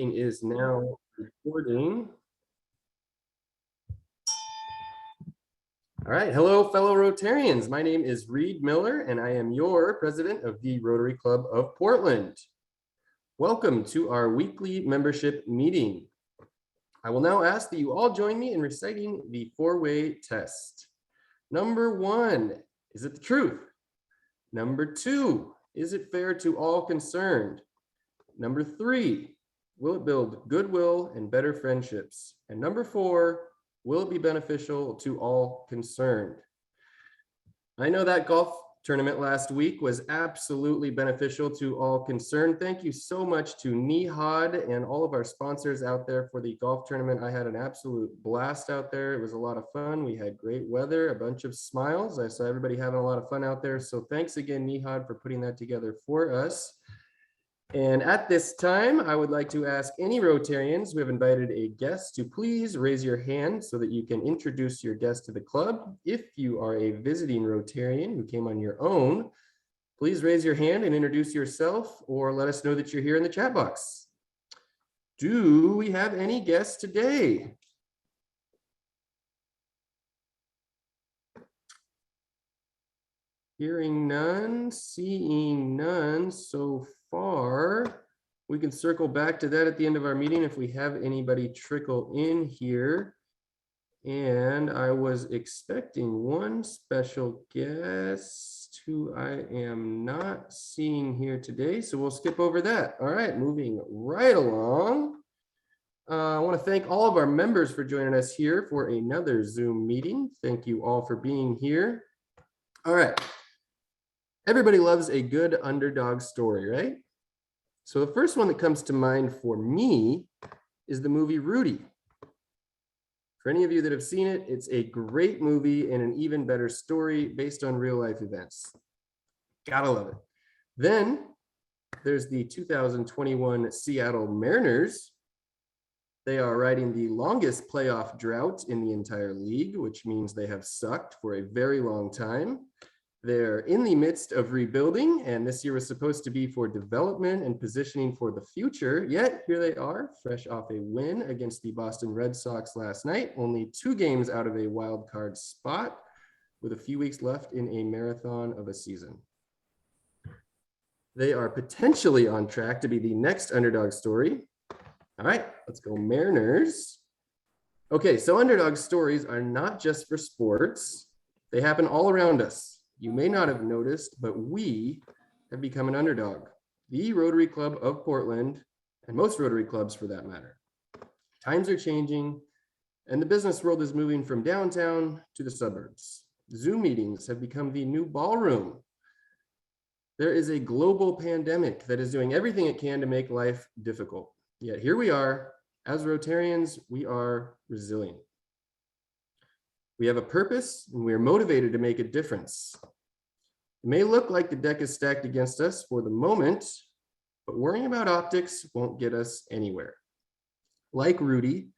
Is now recording. All right, hello fellow Rotarians. My name is Reed Miller and I am your president of the Rotary Club of Portland. Welcome to our weekly membership meeting. I will now ask that you all join me in reciting the four-way test. Number one, is it the truth? Number two, is it fair to all concerned? Number three, will it build goodwill and better friendships? And number four, will it be beneficial to all concerned? I know that golf tournament last week was absolutely beneficial to all concerned. Thank you so much to Nihad and all of our sponsors out there for the golf tournament. I had an absolute blast out there. It was a lot of fun. We had great weather, a bunch of smiles. I saw everybody having a lot of fun out there. So thanks again, Nihad, for putting that together for us. And at this time, I would like to ask any Rotarians who have invited a guest to please raise your hand so that you can introduce your guest to the club. If you are a visiting Rotarian who came on your own, please raise your hand and introduce yourself or let us know that you're here in the chat box. Do we have any guests today? Hearing none, seeing none so far. We can circle back to that at the end of our meeting if we have anybody trickle in here. And I was expecting one special guest who I am not seeing here today, so we'll skip over that. All right, moving right along. I want to thank all of our members for joining us here for another Zoom meeting. Thank you all for being here. All right. Everybody loves a good underdog story, right? So the first one that comes to mind for me is the movie Rudy. For any of you that have seen it, it's a great movie and an even better story based on real life events. Gotta love it. Then there's the 2021 Seattle Mariners. They are riding the longest playoff drought in the entire league, which means they have sucked for a very long time. They're in the midst of rebuilding, and this year was supposed to be for development and positioning for the future. Yet here they are, fresh off a win against the Boston Red Sox last night, only 2 games out of a wild card spot, with a few weeks left in a marathon of a season. They are potentially on track to be the next underdog story. All right, let's go Mariners. Okay, so underdog stories are not just for sports. They happen all around us. You may not have noticed, but we have become an underdog. The Rotary Club of Portland, and most Rotary clubs for that matter. Times are changing, and the business world is moving from downtown to the suburbs. Zoom meetings have become the new ballroom. There is a global pandemic that is doing everything it can to make life difficult. Yet here we are, as Rotarians, we are resilient. We have a purpose and we are motivated to make a difference. It may look like the deck is stacked against us for the moment, but worrying about optics won't get us anywhere. Like Rudy,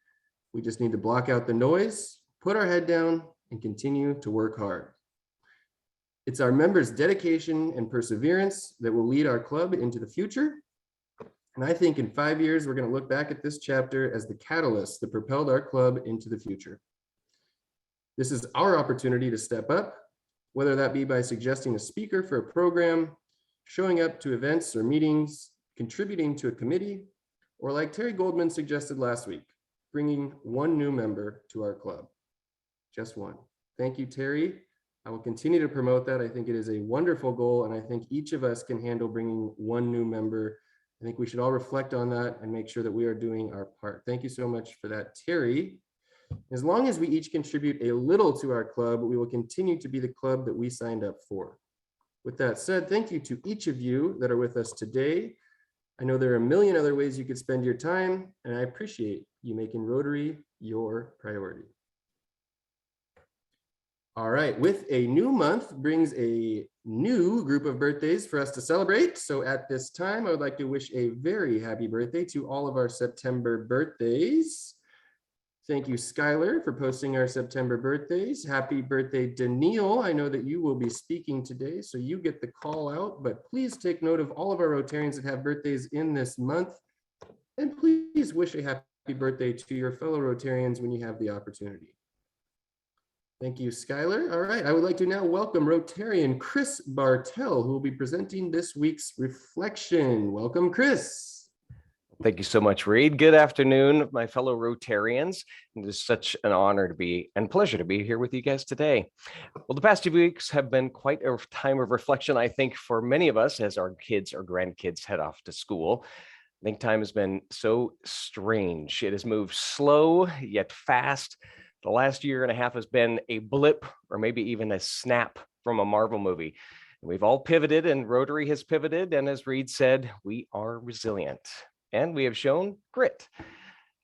we just need to block out the noise, put our head down, and continue to work hard. It's our members' dedication and perseverance that will lead our club into the future. And I think in 5 years, we're going to look back at this chapter as the catalyst that propelled our club into the future. This is our opportunity to step up, whether that be by suggesting a speaker for a program, showing up to events or meetings, contributing to a committee, or like Terry Goldman suggested last week, bringing one new member to our club. Just one. Thank you, Terry. I will continue to promote that. I think it is a wonderful goal, and I think each of us can handle bringing one new member. I think we should all reflect on that and make sure that we are doing our part. Thank you so much for that, Terry. As long as we each contribute a little to our club, we will continue to be the club that we signed up for. With that said, thank you to each of you that are with us today. I know there are a million other ways you could spend your time, and I appreciate you making Rotary your priority. All right, with a new month brings a new group of birthdays for us to celebrate. So at this time, I would like to wish a very happy birthday to all of our September birthdays. Thank you, Skylar, for posting our September birthdays. Happy birthday, Daniil. I know that you will be speaking today, so you get the call out, but please take note of all of our Rotarians that have birthdays in this month. And please wish a happy birthday to your fellow Rotarians when you have the opportunity. Thank you, Skylar. All right, I would like to now welcome Rotarian Chris Bartell, who will be presenting this week's reflection. Welcome, Chris. Thank you so much, Reed. Good afternoon, my fellow Rotarians. It is such an honor to be and pleasure to be here with you guys today. Well, the past 2 weeks have been quite a time of reflection, I think, for many of us as our kids or grandkids head off to school. I think time has been so strange. It has moved slow yet fast. The last year and a half has been a blip or maybe even a snap from a Marvel movie. We've all pivoted and Rotary has pivoted. And as Reed said, we are resilient. And we have shown grit.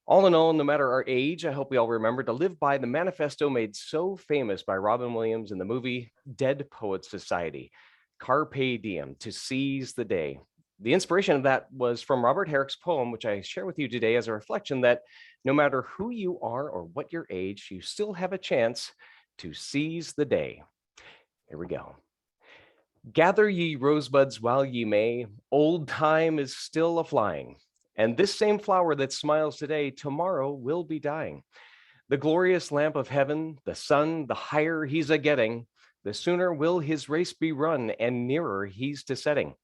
All in all, no matter our age, I hope we all remember to live by the manifesto made so famous by Robin Williams in the movie Dead Poets Society, Carpe Diem, to seize the day. The inspiration of that was from Robert Herrick's poem, which I share with you today as a reflection that no matter who you are or what your age, you still have a chance to seize the day. Here we go. Gather ye rosebuds while ye may, old time is still a-flying. And this same flower that smiles today, tomorrow will be dying. The glorious lamp of heaven, the sun, the higher he's a-getting, the sooner will his race be run, and nearer he's to setting.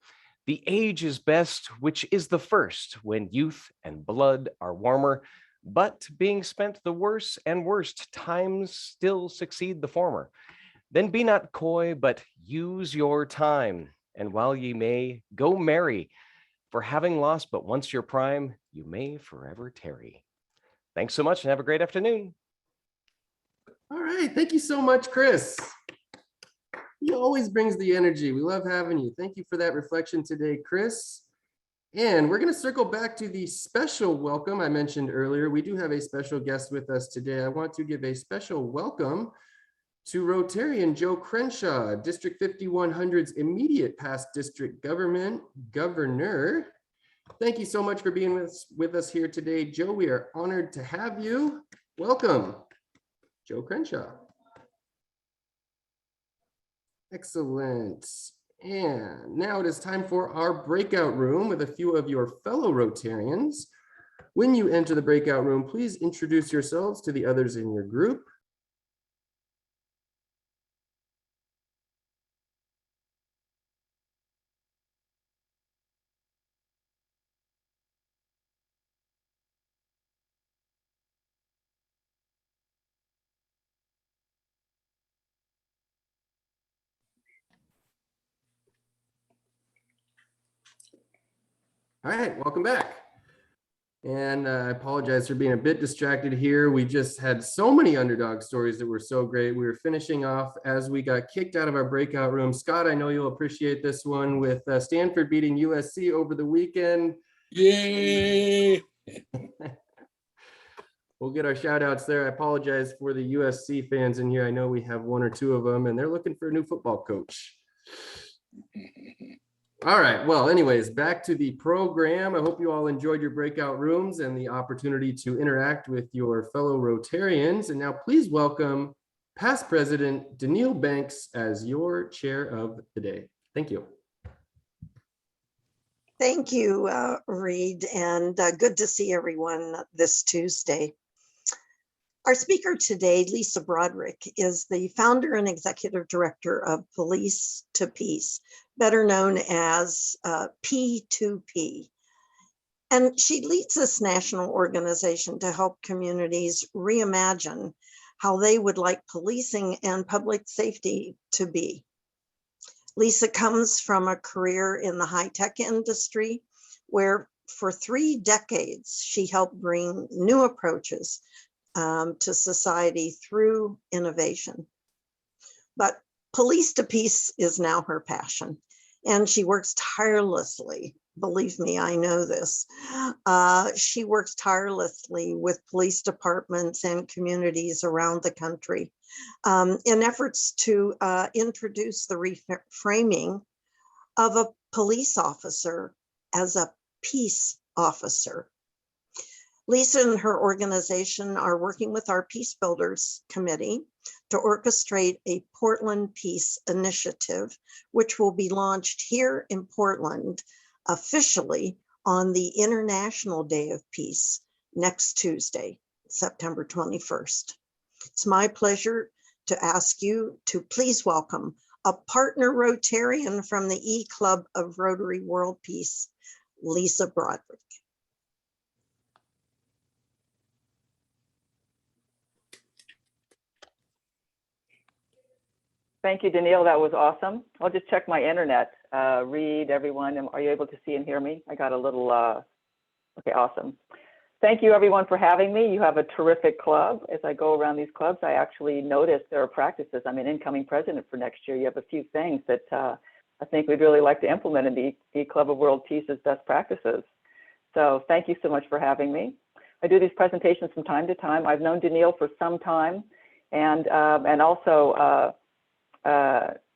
The age is best, which is the first, when youth and blood are warmer, but being spent the worse and worst, times still succeed the former. Then be not coy, but use your time, and while ye may, go merry, for having lost but once your prime, you may forever tarry. Thanks so much and have a great afternoon. All right, thank you so much, Chris. He always brings the energy. We love having you. Thank you for that reflection today, Chris. And we're going to circle back to the special welcome I mentioned earlier. We do have a special guest with us today. I want to give a special welcome to Rotarian Joe Crenshaw, District 5100's immediate past district governor. Thank you so much for being with us here today, Joe. We are honored to have you. Welcome, Joe Crenshaw. Excellent. And now it is time for our breakout room with a few of your fellow Rotarians. When you enter the breakout room, please introduce yourselves to the others in your group. All right, welcome back. And I apologize for being a bit distracted here. We just had so many underdog stories that were so great. We were finishing off as we got kicked out of our breakout room. Scott, I know you'll appreciate this one with Stanford beating USC over the weekend. Yay! We'll get our shout outs there. I apologize for the USC fans in here. I know we have one or two of them and they're looking for a new football coach. All right, well, anyways, back to the program. I hope you all enjoyed your breakout rooms and the opportunity to interact with your fellow Rotarians. And now please welcome past President Daniil Banks as your chair of the day. Thank you. Thank you, Reed, and good to see everyone this Tuesday. Our speaker today, Lisa Broderick, is the founder and executive director of Police to Peace, better known as P2P. And she leads this national organization to help communities reimagine how they would like policing and public safety to be. Lisa comes from a career in the high-tech industry where for 3 decades, she helped bring new approaches to society through innovation. But Police to Peace is now her passion, and she works tirelessly. Believe me, I know this. She works tirelessly with police departments and communities around the country in efforts to introduce the reframing of a police officer as a peace officer. Lisa and her organization are working with our Peace Builders Committee to orchestrate a Portland Peace Initiative, which will be launched here in Portland officially on the International Day of Peace next Tuesday, September 21st. It's my pleasure to ask you to please welcome a partner Rotarian from the E-Club of Rotary World Peace, Lisa Broderick. Thank you, Danielle. That was awesome. I'll just check my internet. Read, everyone. Are you able to see and hear me? I got a little, okay, awesome. Thank you, everyone, for having me. You have a terrific club. As I go around these clubs, I actually noticed there are practices. I'm an incoming president for next year. You have a few things that I think we'd really like to implement in the E-Club of World Peace as best practices. So thank you so much for having me. I do these presentations from time to time. I've known Danielle for some time, and also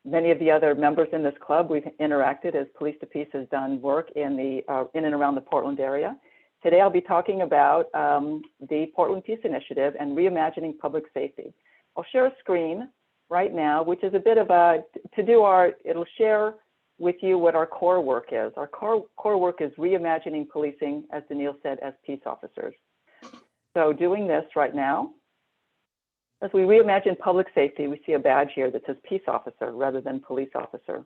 many of the other members in this club. We've interacted as Police to Peace has done work in and around the Portland area. Today, I'll be talking about the Portland Peace Initiative and reimagining public safety. I'll share a screen right now, which is a bit of it'll share with you what our core work is. Our core work is reimagining policing, as Danielle said, as peace officers. So doing this right now, as we reimagine public safety, we see a badge here that says peace officer rather than police officer.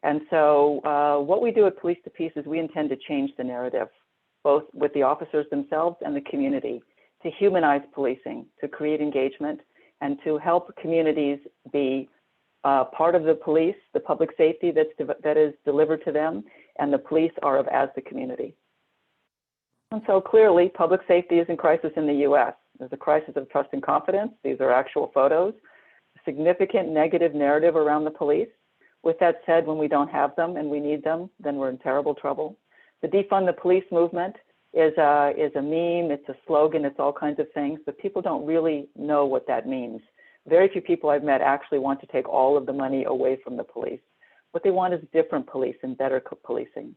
And so what we do at Police to Peace is we intend to change the narrative, both with the officers themselves and the community, to humanize policing, to create engagement, and to help communities be part of the police, the public safety that is delivered to them, and the police are of as the community. And so clearly, public safety is in crisis in the US. There's a crisis of trust and confidence. These are actual photos. Significant negative narrative around the police. With that said, when we don't have them and we need them, then we're in terrible trouble. The defund the police movement is a meme, it's a slogan, it's all kinds of things, but people don't really know what that means. Very few people I've met actually want to take all of the money away from the police. What they want is different police and better policing.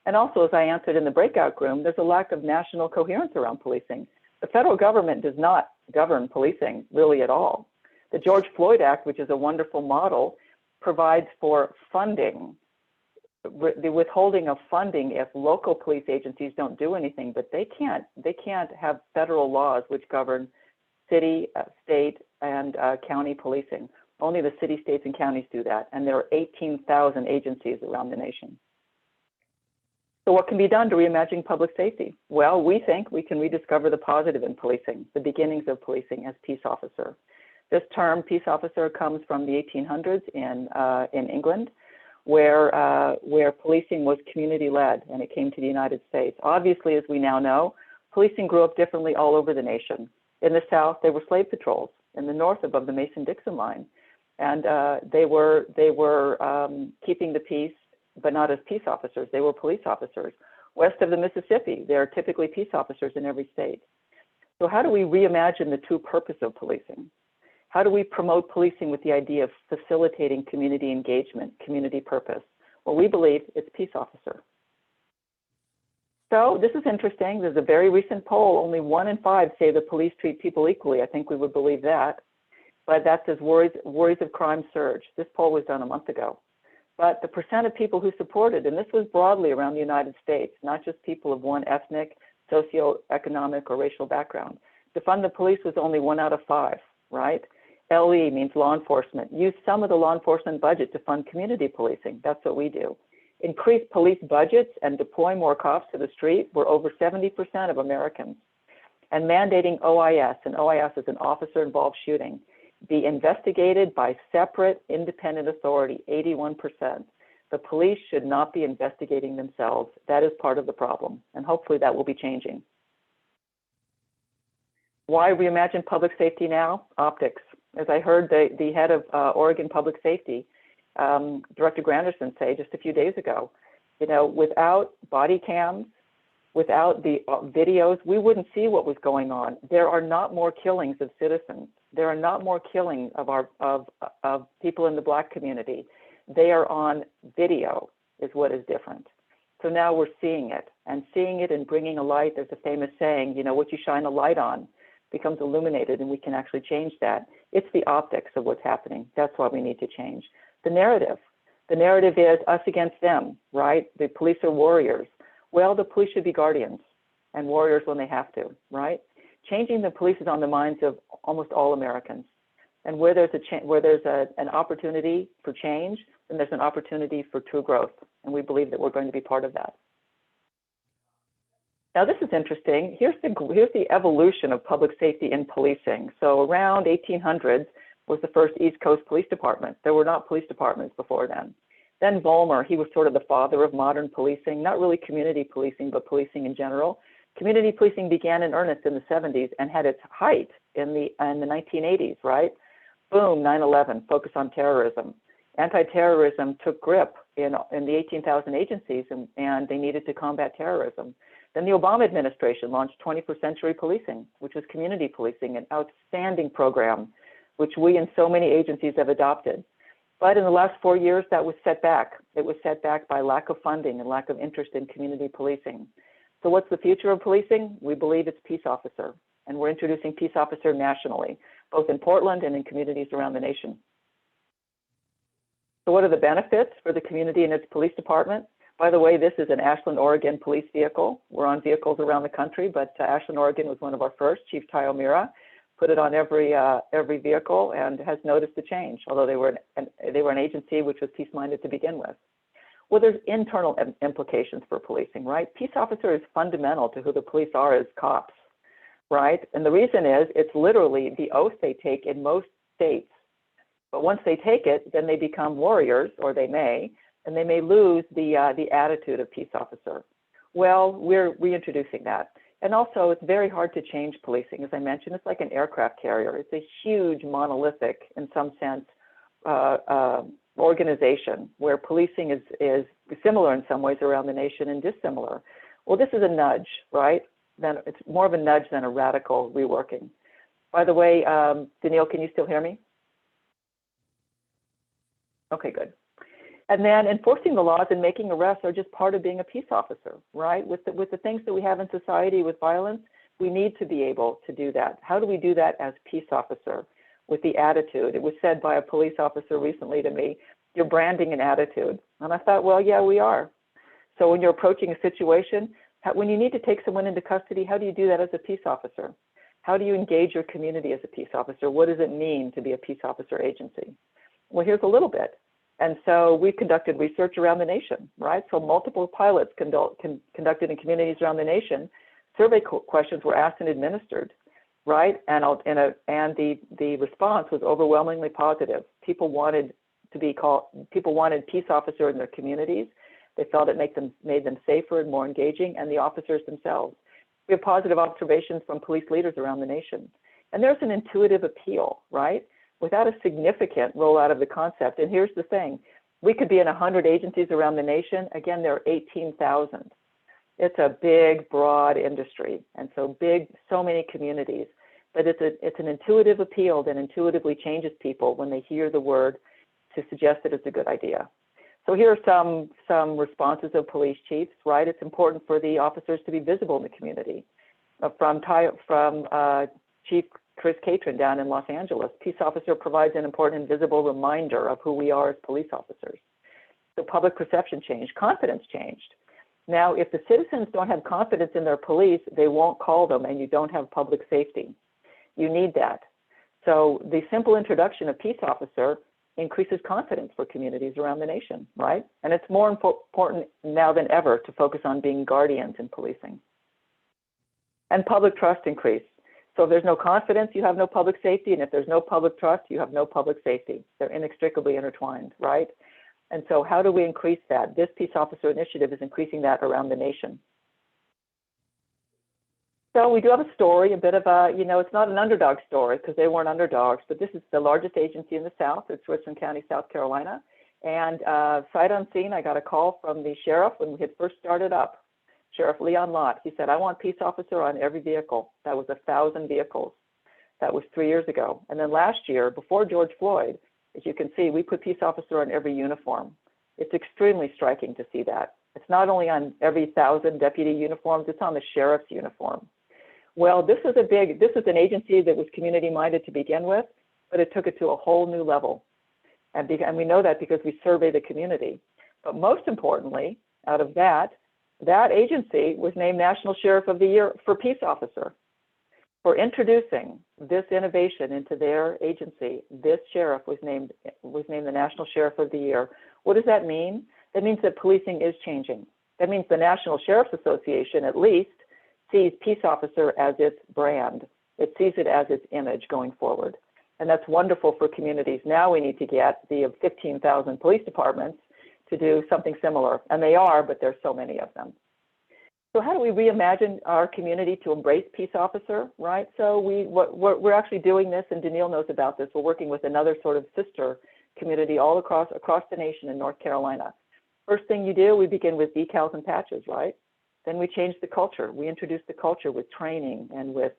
And also, as I answered in the breakout room, there's a lack of national coherence around policing. The federal government does not govern policing really at all. The George Floyd Act, which is a wonderful model, provides for funding, the withholding of funding if local police agencies don't do anything, but they can't have federal laws which govern city, state, and county policing. Only the city, states, and counties do that, and there are 18,000 agencies around the nation. So what can be done to reimagine public safety? Well, we think we can rediscover the positive in policing, the beginnings of policing as peace officer. This term, peace officer, comes from the 1800s in England, where policing was community-led, and it came to the United States. Obviously, as we now know, policing grew up differently all over the nation. In the South, they were slave patrols. In the North, above the Mason-Dixon line, and they were keeping the peace, but not as peace officers. They were police officers. West of the Mississippi, there are typically peace officers in every state. So how do we reimagine the true purpose of policing? How do we promote policing with the idea of facilitating community engagement, community purpose? Well, we believe it's peace officer. So this is interesting. There's a very recent poll. Only 1 in 5 say the police treat people equally. I think we would believe that. But that says worries of crime surge. This poll was done a month ago. But the percent of people who supported, and this was broadly around the United States, not just people of one ethnic, socioeconomic, or racial background. Defund the police was only 1 out of 5, right? LE means law enforcement. Use some of the law enforcement budget to fund community policing. That's what we do. Increase police budgets and deploy more cops to the street. We're over 70% of Americans. And mandating OIS, and OIS is an officer-involved shooting, be investigated by separate independent authority, 81%. The police should not be investigating themselves. That is part of the problem, and hopefully that will be changing. Why reimagine public safety now? Optics. As I heard the head of Oregon Public Safety, Director Granderson, say just a few days ago, you know, without body cams, without the videos, we wouldn't see what was going on. There are not more killings of citizens. There are not more killings of people in the Black community. They are on video is what is different. So now we're seeing it and bringing a light. There's a famous saying, you know, what you shine a light on becomes illuminated, and we can actually change that. It's the optics of what's happening. That's why we need to change. The narrative is us against them, right? The police are warriors. Well, the police should be guardians and warriors when they have to, right? Changing the police is on the minds of almost all Americans. And where there's an opportunity for change, then there's an opportunity for true growth. And we believe that we're going to be part of that. Now, this is interesting. Here's the evolution of public safety in policing. So around 1800s was the first East Coast Police Department. There were not police departments before then. Then Vollmer, he was sort of the father of modern policing, not really community policing, but policing in general. Community policing began in earnest in the 70s and had its height in the 1980s, right? Boom, 9/11, focus on terrorism. Anti-terrorism took grip in the 18,000 agencies, and they needed to combat terrorism. Then the Obama administration launched 21st Century Policing, which was community policing, an outstanding program, which we and so many agencies have adopted. But in the last 4 years, that was set back. It was set back by lack of funding and lack of interest in community policing. So what's the future of policing? We believe it's peace officer, and we're introducing peace officer nationally, both in Portland and in communities around the nation. So what are the benefits for the community and its police department? By the way, this is an Ashland, Oregon police vehicle. We're on vehicles around the country, but Ashland, Oregon was one of our first. Chief Ty O'Meara put it on every vehicle and has noticed the change, although they were an agency which was peace-minded to begin with. Well, there's internal implications for policing, right? Peace officer is fundamental to who the police are as cops, right? And the reason is it's literally the oath they take in most states. But once they take it, then they become warriors, or they may, and they may lose the attitude of peace officer. Well, we're reintroducing that. And also, it's very hard to change policing. As I mentioned, it's like an aircraft carrier. It's a huge monolithic, in some sense, organization where policing is similar in some ways around the nation and dissimilar. Well, this is a nudge, right? Then it's more of a nudge than a radical reworking. By the way, Danielle, can you still hear me? Okay, good. And then enforcing the laws and making arrests are just part of being a peace officer, right? With the things that we have in society with violence, we need to be able to do that. How do we do that as peace officer? With the attitude. It was said by a police officer recently to me, you're branding an attitude. And I thought, well, yeah, we are. So when you're approaching a situation, when you need to take someone into custody, how do you do that as a peace officer? How do you engage your community as a peace officer? What does it mean to be a peace officer agency? Well, here's a little bit. And so we conducted research around the nation, right? So multiple pilots conducted in communities around the nation. Survey questions were asked and administered, right? And the response was overwhelmingly positive. People wanted peace officer in their communities. They felt it made them safer and more engaging, and the officers themselves. We have positive observations from police leaders around the nation. And there's an intuitive appeal, right? Without a significant rollout of the concept. And here's the thing, we could be in 100 agencies around the nation. Again, there are 18,000. It's a big, broad industry. And so many communities. But it's an intuitive appeal that intuitively changes people when they hear the word to suggest that it's a good idea. So here are some responses of police chiefs, right? It's important for the officers to be visible in the community. From Chief Chris Catron down in Los Angeles, peace officer provides an important and visible reminder of who we are as police officers. So public perception changed, confidence changed. Now, if the citizens don't have confidence in their police, they won't call them, and you don't have public safety. You need that. So the simple introduction of peace officer increases confidence for communities around the nation, right? And it's more important now than ever to focus on being guardians in policing. And public trust increase. So if there's no confidence, you have no public safety. And if there's no public trust, you have no public safety. They're inextricably intertwined, right? And so how do we increase that? This peace officer initiative is increasing that around the nation. So we do have a story, a bit of a, it's not an underdog story because they weren't underdogs, but this is the largest agency in the South. It's Richland County, South Carolina. And sight unseen, I got a call from the sheriff when we had first started up. Sheriff Leon Lott, he said, I want peace officer on every vehicle. That was 1,000 vehicles. That was 3 years ago. And then last year, before George Floyd, as you can see, we put peace officer on every uniform. It's extremely striking to see that. It's not only on every 1,000 deputy uniforms, it's on the sheriff's uniform. Well, this is an agency that was community minded to begin with, but it took it to a whole new level. And we know that because we survey the community. But most importantly, out of that, that agency was named National Sheriff of the Year for Peace Officer. For introducing this innovation into their agency, this sheriff was named the National Sheriff of the Year. What does that mean? That means that policing is changing. That means the National Sheriff's Association, at least, sees peace officer as its brand. It sees it as its image going forward. And that's wonderful for communities. Now we need to get the 15,000 police departments to do something similar. And they are, but there's so many of them. So how do we reimagine our community to embrace peace officer, right? So we're actually doing this, and Danielle knows about this. We're working with another sort of sister community all across the nation in North Carolina. First thing you do, we begin with decals and patches, right? Then we change the culture. We introduce the culture with training and with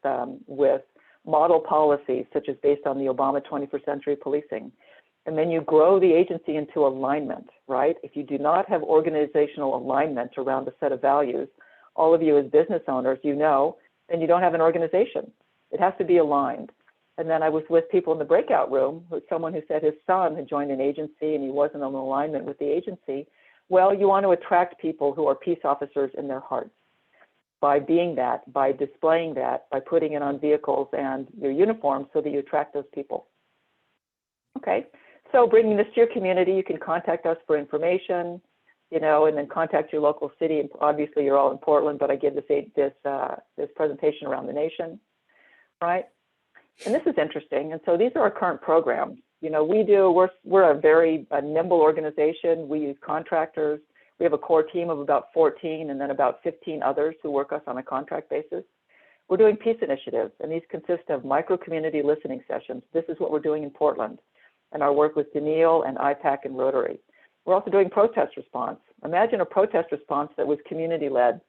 model policies, such as based on the Obama 21st Century Policing. And then you grow the agency into alignment, right? If you do not have organizational alignment around a set of values, all of you as business owners, you know, then you don't have an organization. It has to be aligned. And then I was with people in the breakout room, someone who said his son had joined an agency and he wasn't in alignment with the agency. Well, you want to attract people who are peace officers in their hearts by being that, by displaying that, by putting it on vehicles and your uniforms so that you attract those people. Okay, so bringing this to your community, you can contact us for information, you know, and then contact your local city. And obviously, you're all in Portland, but I give this presentation around the nation, right? And this is interesting. And so these are our current programs. You know, we're a very nimble organization. We use contractors. We have a core team of about 14 and then about 15 others who work us on a contract basis. We're doing peace initiatives, and these consist of micro-community listening sessions. This is what we're doing in Portland, and our work with Danielle and IPAC and Rotary. We're also doing protest response. Imagine a protest response that was community-led.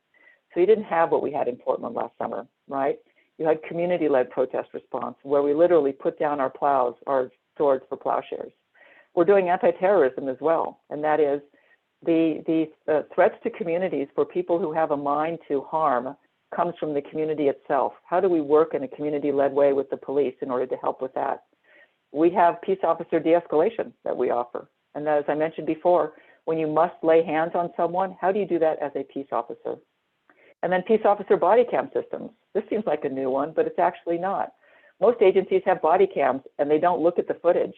So you didn't have what we had in Portland last summer, right? You had community-led protest response where we literally put down our plows, our swords for plowshares. We're doing anti-terrorism as well, and that is the threats to communities for people who have a mind to harm comes from the community itself. How do we work in a community-led way with the police in order to help with that? We have peace officer de-escalation that we offer. And as I mentioned before, when you must lay hands on someone, how do you do that as a peace officer? And then peace officer body cam systems. This seems like a new one, but it's actually not. Most agencies have body cams and they don't look at the footage.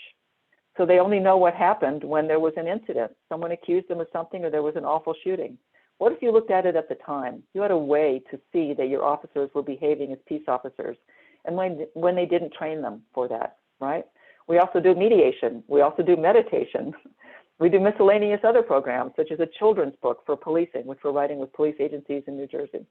So they only know what happened when there was an incident. Someone accused them of something or there was an awful shooting. What if you looked at it at the time? You had a way to see that your officers were behaving as peace officers and when they didn't train them for that, right? We also do mediation. We also do meditation. We do miscellaneous other programs, such as a children's book for policing, which we're writing with police agencies in New Jersey.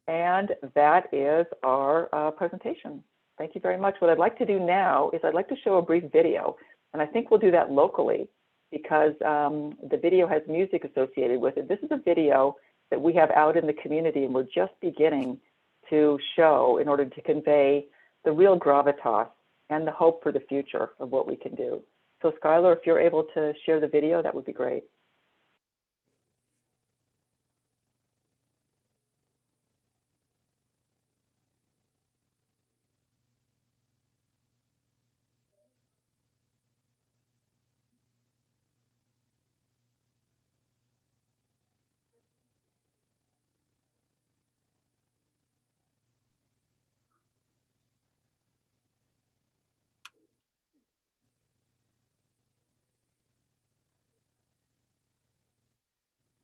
And that is our presentation. Thank you very much. What I'd like to do now is I'd like to show a brief video, and I think we'll do that locally because the video has music associated with it. This is a video that we have out in the community, and we're just beginning to show in order to convey the real gravitas and the hope for the future of what we can do. So Skylar, if you're able to share the video, that would be great.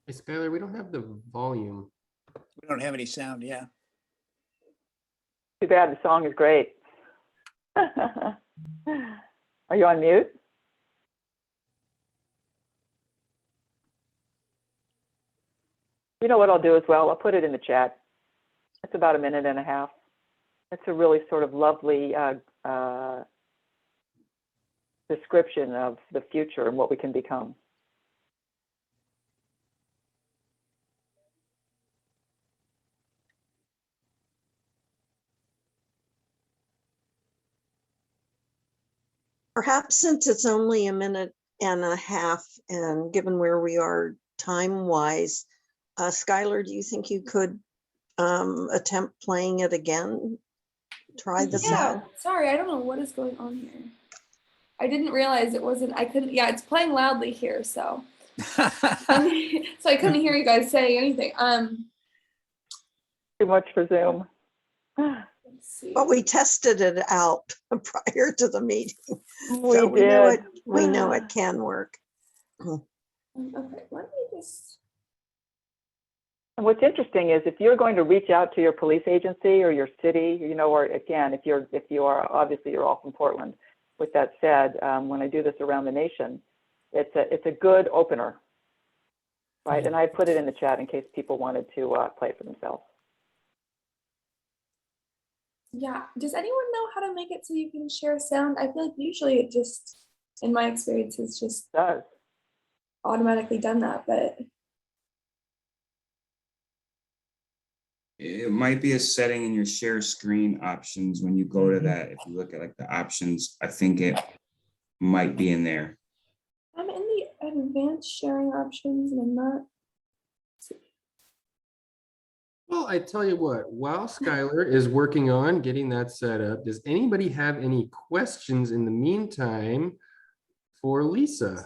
Hey, Skylar, we don't have the volume. We don't have any sound, yeah. Too bad, the song is great. Are you on mute? You know what I'll do as well? I'll put it in the chat. It's about 1.5 minutes. It's a really sort of lovely description of the future and what we can become. Perhaps since it's only 1.5 minutes, and given where we are time-wise, Skylar, do you think you could attempt playing it again? Try this out. Yeah, sorry, I don't know what is going on here. I didn't realize it wasn't, I couldn't, yeah, it's playing loudly here, so So I couldn't hear you guys say anything. Too much for Zoom. Let's see. But we tested it out prior to the meeting. We So we know did. it can work. Okay, let me just. And what's interesting is if you're going to reach out to your police agency or your city, you know, or again, if you are obviously you're all from Portland. With that said, when I do this around the nation, it's a good opener, right? And I put it in the chat in case people wanted to play it for themselves. Yeah, does anyone know how to make it so you can share sound? I feel like usually it just, in my experience, it's just It does. automatically done that, but. It might be a setting in your share screen options when you go to that. If you look at like the options, I think it might be in there. I'm in the advanced sharing options and I'm not. Well, I tell you what, while Skylar is working on getting that set up, does anybody have any questions in the meantime for Lisa?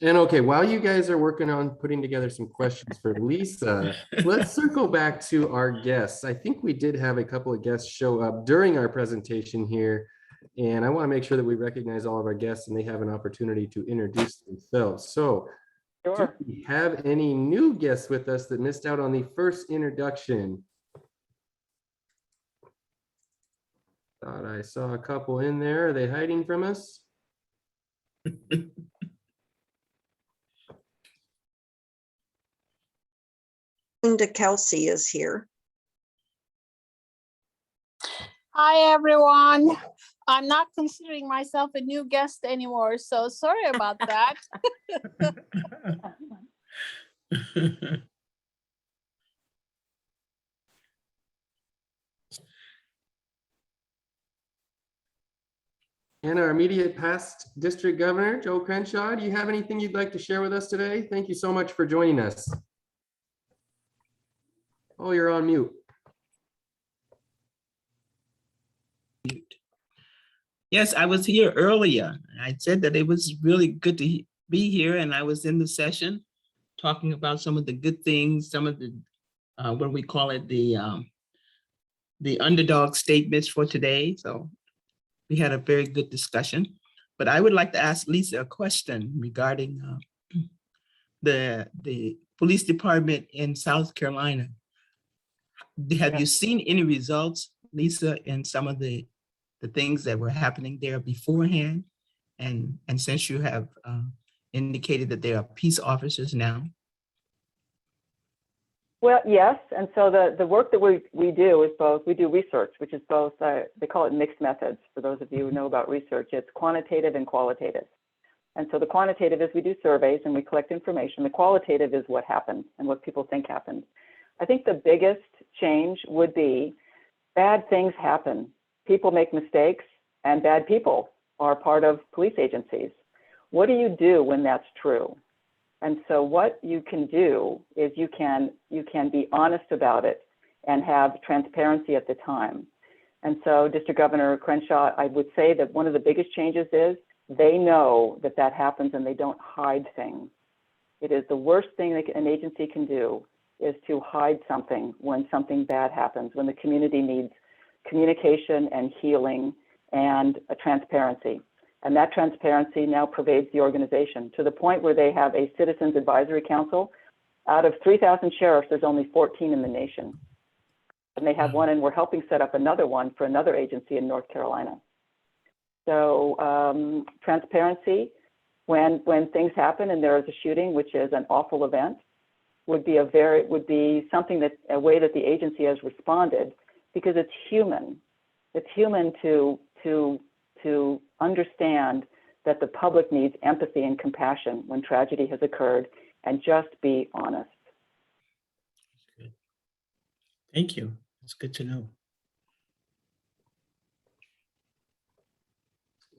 And okay, while you guys are working on putting together some questions for Lisa, let's circle back to our guests. I think we did have a couple of guests show up during our presentation here. And I want to make sure that we recognize all of our guests and they have an opportunity to introduce themselves. So Sure. do we have any new guests with us that missed out on the first introduction? Thought I saw a couple in there. Are they hiding from us? Linda Kelsey is here. Hi, everyone. I'm not considering myself a new guest anymore, so sorry about that. And our immediate past district governor, Joe Crenshaw, do you have anything you'd like to share with us today? Thank you so much for joining us. Oh, you're on mute. Yes, I was here earlier. I said that it was really good to be here, and I was in the session talking about some of the good things, some of the, what we call it, the underdog statements for today. So we had a very good discussion. But I would like to ask Lisa a question regarding the police department in South Carolina. Have you seen any results, Lisa, in some of the things that were happening there beforehand? And since you have indicated that they are peace officers now? Well, yes. And so the work that we do is both, we do research, which is both, they call it mixed methods. For those of you who know about research, it's quantitative and qualitative. And so the quantitative is we do surveys and we collect information. The qualitative is what happened and what people think happened. I think the biggest change would be bad things happen. People make mistakes and bad people are part of police agencies. What do you do when that's true? And so what you can do is you can be honest about it and have transparency at the time. And so District Governor Crenshaw, I would say that one of the biggest changes is they know that that happens and they don't hide things. It is the worst thing that an agency can do is to hide something when something bad happens, when the community needs communication and healing and a transparency. And that transparency now pervades the organization to the point where they have a Citizens Advisory Council. Out of 3,000 sheriffs, there's only 14 in the nation. And they have one, and we're helping set up another one for another agency in North Carolina. So transparency, when things happen and there is a shooting, which is an awful event, would be something that a way that the agency has responded, because it's human. It's human to understand that the public needs empathy and compassion when tragedy has occurred, and just be honest. Good. Thank you. It's good to know.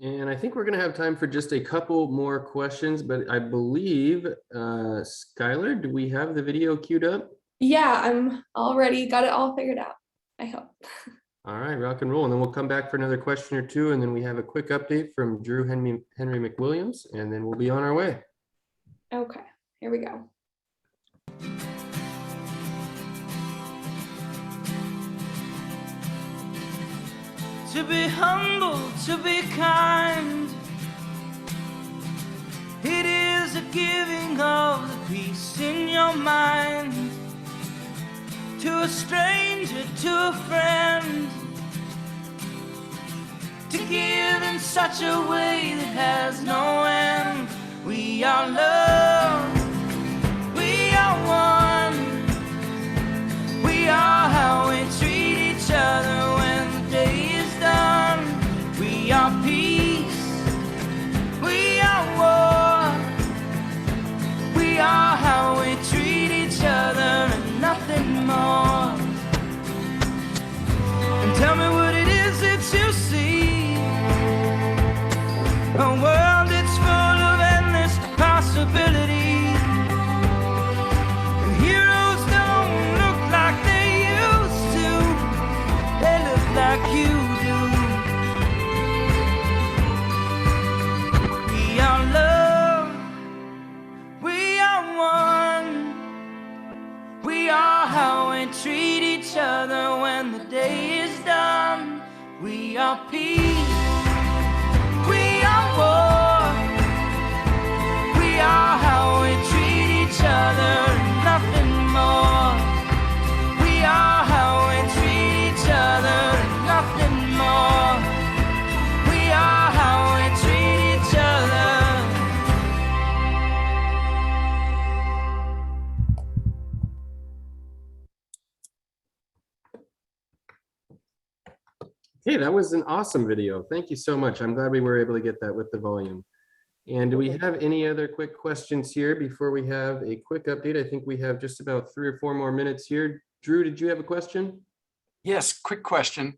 And I think we're going to have time for just a couple more questions, but I believe, Skylar, do we have the video queued up? Yeah, I'm already got it all figured out, I hope. All right, rock and roll. And then we'll come back for another question or two. And then we have a quick update from Drew Henry McWilliams, and then we'll be on our way. Okay, here we go. To be humble, to be kind, it is a giving of the peace in your mind. To a stranger, to a friend, to give in such a way that has no end. We are love, we are one, we are how we treat each other when the day is done. We are peace, we are war, we are how we treat each other and nothing more. And tell me what it is that you see, a world that's full of endless possibility. And heroes don't look like they used to, they look like you do. We are love, we are one, we are how we treat each other when the day is done. We are peace, we are war, we are how we treat each other, nothing more. We are how we treat each other, nothing more. We are how we treat each other. Hey, that was an awesome video. Thank you so much. I'm glad we were able to get that with the volume. And do we have any other quick questions here before we have a quick update? I think we have just about 3 or 4 more minutes here. Drew, did you have a question? Yes, quick question.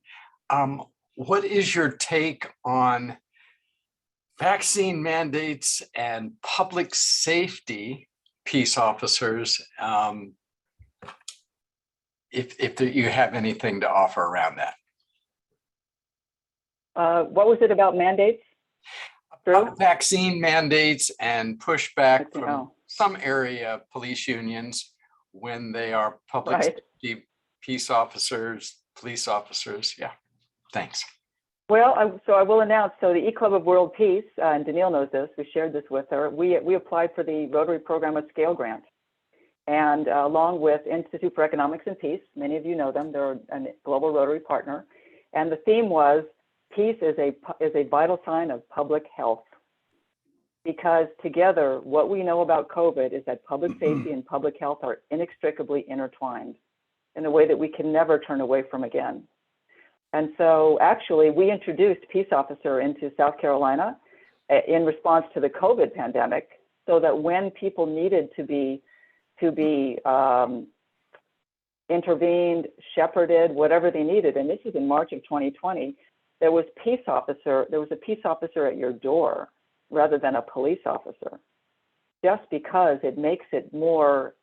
What is your take on vaccine mandates and public safety peace officers? If you have anything to offer around that. What was it about mandates, Drew? Vaccine mandates and pushback Vaccine, from oh. some area police unions when they are public Right. safety peace officers, police officers. Yeah, thanks. Well, so I will announce, so the E-Club of World Peace, and Danielle knows this, we shared this with her, we applied for the Rotary Program of Scale Grant. And along with Institute for Economics and Peace, many of you know them, they're a global Rotary partner. And the theme was, peace is a vital sign of public health. Because together, what we know about COVID is that public safety and public health are inextricably intertwined in a way that we can never turn away from again. And so actually, we introduced Peace Officer into South Carolina in response to the COVID pandemic, so that when people needed to be intervened, shepherded, whatever they needed, and this is in March of 2020, there was a peace officer at your door rather than a police officer, just because it makes it more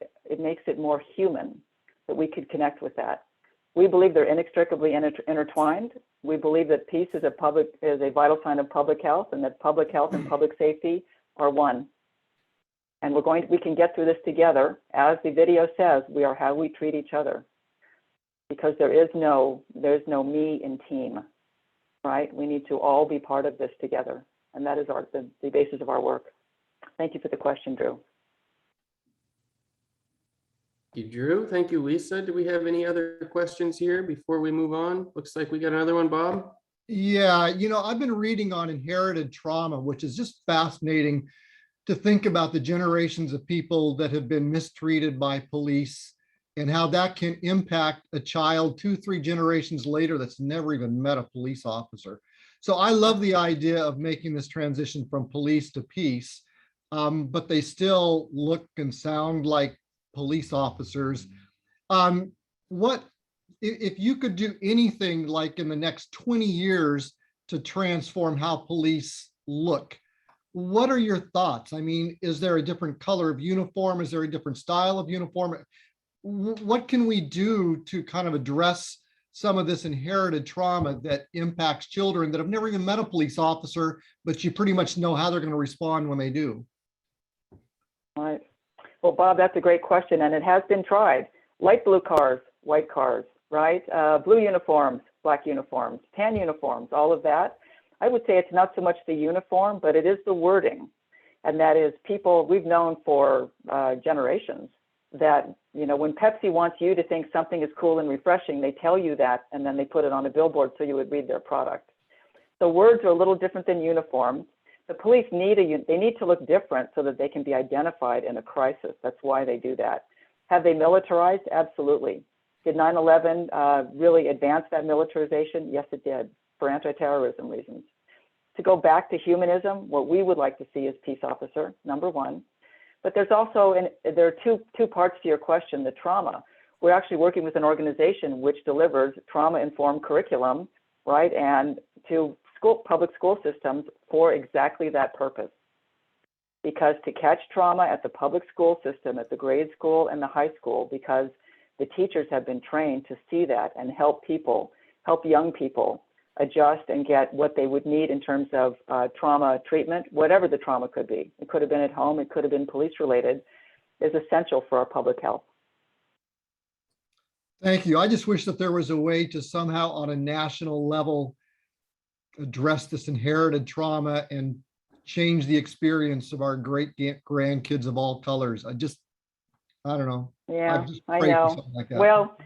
human that we could connect with that. We believe they're inextricably intertwined. We believe that peace is a vital sign of public health, and that public health and public safety are one. And we can get through this together. As the video says, we are how we treat each other, because there's no me in team. Right? We need to all be part of this together. And that is the basis of our work. Thank you for the question, Drew. Thank you, Drew. Thank you, Lisa. Do we have any other questions here before we move on? Looks like we got another one, Bob. Yeah, I've been reading on inherited trauma, which is just fascinating to think about the generations of people that have been mistreated by police and how that can impact a child 2-3 generations later that's never even met a police officer. So I love the idea of making this transition from police to peace, but they still look and sound like police officers. What if you could do anything like in the next 20 years to transform how police look? What are your thoughts? I mean, is there a different color of uniform? Is there a different style of uniform? What can we do to kind of address some of this inherited trauma that impacts children that have never even met a police officer, but you pretty much know how they're going to respond when they do? Right. Well, Bob, that's a great question, and it has been tried. Light blue cars, white cars, right? Blue uniforms, black uniforms, tan uniforms, all of that. I would say it's not so much the uniform, but it is the wording. And that is people we've known for generations that, you know, when Pepsi wants you to think something is cool and refreshing, they tell you that, and then they put it on a billboard so you would read their product. So words are a little different than uniforms. The police need to look different so that they can be identified in a crisis. That's why they do that. Have they militarized? Absolutely. Did 9/11 really advance that militarization? Yes, it did, for anti-terrorism reasons. To go back to humanism, what we would like to see is peace officer, number one. But there's also, there are two parts to your question, the trauma. We're actually working with an organization which delivers trauma-informed curriculum, right, and to public school systems for exactly that purpose. Because to catch trauma at the public school system, at the grade school and the high school, because the teachers have been trained to see that and help young people adjust and get what they would need in terms of trauma treatment, whatever the trauma could be. It could have been at home, it could have been police related, is essential for our public health. Thank you. I just wish that there was a way to somehow on a national level address this inherited trauma and change the experience of our great grandkids of all colors. I don't know. Yeah, I pray for know. something like that. Well,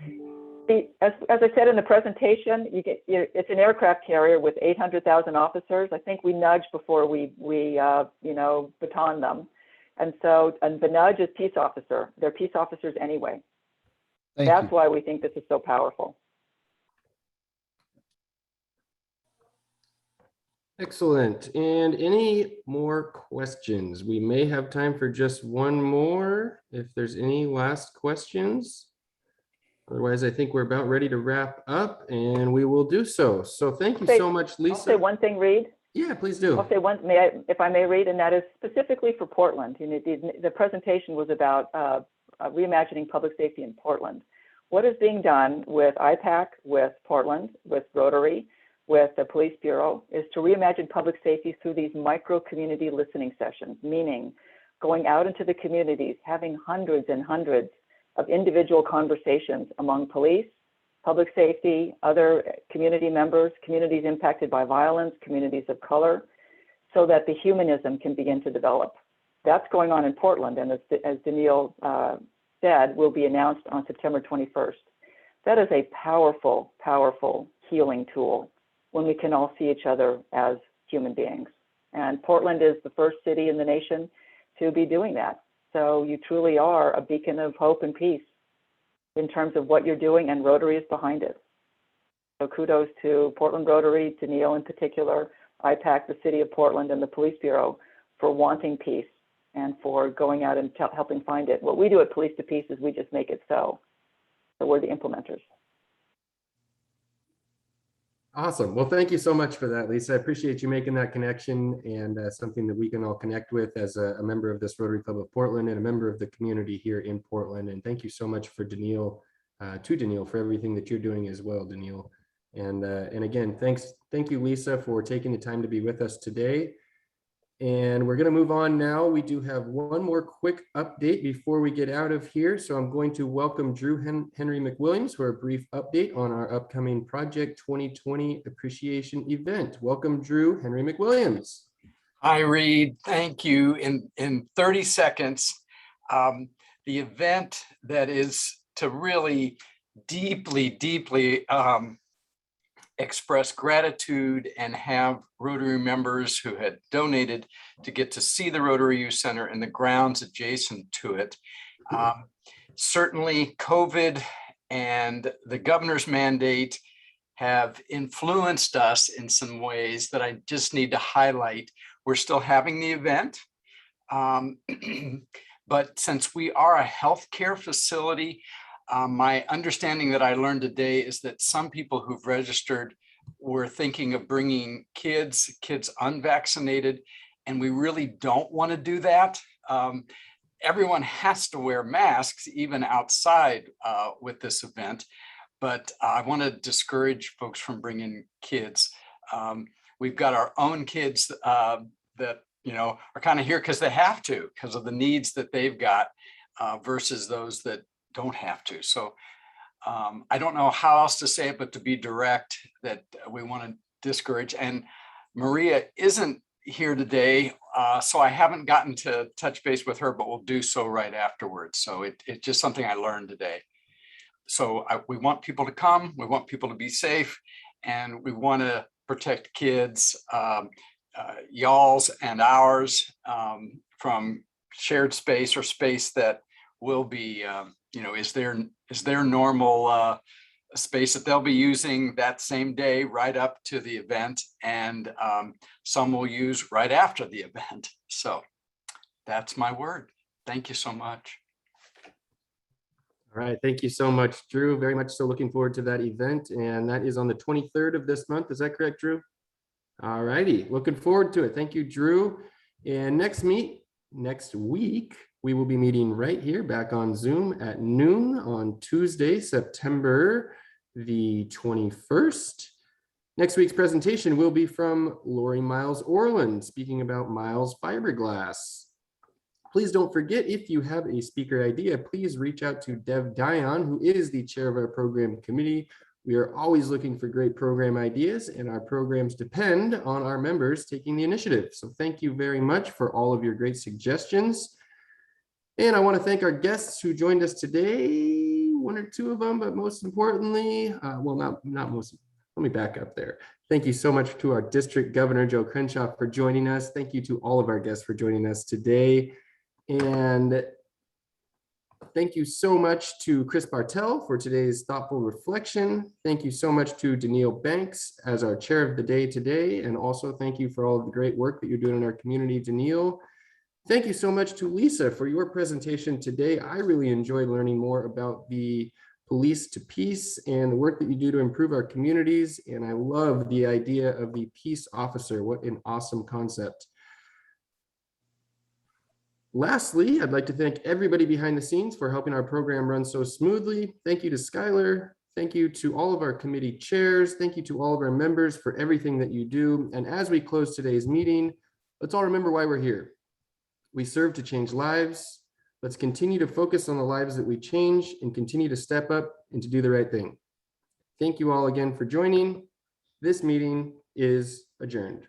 as I said in the presentation, it's an aircraft carrier with 800,000 officers. I think we nudge before we baton them. And the nudge is peace officer. They're peace officers anyway. That's why we think this is so powerful. Excellent. And any more questions? We may have time for just one more, if there's any last questions. Otherwise, I think we're about ready to wrap up, and we will do so. So thank you so much, Lisa. I'll say one thing, Reed. Yeah, please do. I'll say one, if I may, Reed, and that is specifically for Portland. You know, the presentation was about reimagining public safety in Portland. What is being done with IPAC, with Portland, with Rotary, with the Police Bureau is to reimagine public safety through these micro community listening sessions, meaning going out into the communities, having hundreds and hundreds of individual conversations among police, public safety, other community members, communities impacted by violence, communities of color, so that the humanism can begin to develop. That's going on in Portland, and as Daniil said, will be announced on September 21st. That is a powerful, powerful healing tool when we can all see each other as human beings. And Portland is the first city in the nation to be doing that. So you truly are a beacon of hope and peace in terms of what you're doing, and Rotary is behind it. So kudos to Portland Rotary, to Neil in particular, IPAC, the City of Portland, and the Police Bureau for wanting peace and for going out and helping find it. What we do at Police to Peace is we just make it so. So we're the implementers. Awesome. Well, thank you so much for that, Lisa. I appreciate you making that connection, and something that we can all connect with as a member of this Rotary Club of Portland and a member of the community here in Portland. And thank you so much for Daniil, for everything that you're doing as well, Daniil. And again, thank you, Lisa, for taking the time to be with us today. And we're going to move on now. We do have one more quick update before we get out of here. So I'm going to welcome Drew Henry McWilliams for a brief update on our upcoming Project 2020 appreciation event. Welcome, Drew Henry McWilliams. Hi, Reed. Thank you. In 30 seconds, the event that is to really deeply express gratitude and have Rotary members who had donated to get to see the Rotary Youth Center and the grounds adjacent to it. Certainly COVID and the governor's mandate have influenced us in some ways that I just need to highlight. We're still having the event, but since we are a healthcare facility, my understanding that I learned today is that some people who've registered were thinking of bringing kids unvaccinated, and we really don't want to do that. Everyone has to wear masks, even outside with this event, but I want to discourage folks from bringing kids. We've got our own kids that, you know, are kind of here because they have to, because of the needs that they've got versus those that don't have to. So I don't know how else to say it, but to be direct, that we want to discourage. And Maria isn't here today, so I haven't gotten to touch base with her, but we'll do so right afterwards. So it's just something I learned today. So we want people to come, we want people to be safe, and we want to protect kids, y'all's and ours, from shared space or space that will be, you know, is their normal space that they'll be using that same day right up to the event, and some will use right after the event. So that's my word. Thank you so much. All right, thank you so much, Drew. Very much so looking forward to that event, and that is on the 23rd of this month. Is that correct, Drew? All righty, looking forward to it. Thank you, Drew. And next week, we will be meeting right here back on Zoom at noon on Tuesday, September the 21st. Next week's presentation will be from Lori Miles Orland, speaking about Miles Fiberglass. Please don't forget, if you have a speaker idea, please reach out to Dev Dion, who is the chair of our program committee. We are always looking for great program ideas, and our programs depend on our members taking the initiative. So thank you very much for all of your great suggestions. And I want to thank our guests who joined us today, one or two of them, but most importantly, well, not most, let me back up there. Thank you so much to our District Governor, Joe Crenshaw, for joining us. Thank you to all of our guests for joining us today. And thank you so much to Chris Bartel for today's thoughtful reflection. Thank you so much to Danielle Banks as our chair of the day today. And also thank you for all of the great work that you're doing in our community, Danielle. Thank you so much to Lisa for your presentation today. I really enjoyed learning more about the Police to Peace and the work that you do to improve our communities. And I love the idea of the peace officer. What an awesome concept. Lastly, I'd like to thank everybody behind the scenes for helping our program run so smoothly. Thank you to Skylar. Thank you to all of our committee chairs. Thank you to all of our members for everything that you do. And as we close today's meeting, let's all remember why we're here. We serve to change lives. Let's continue to focus on the lives that we change and continue to step up and to do the right thing. Thank you all again for joining. This meeting is adjourned.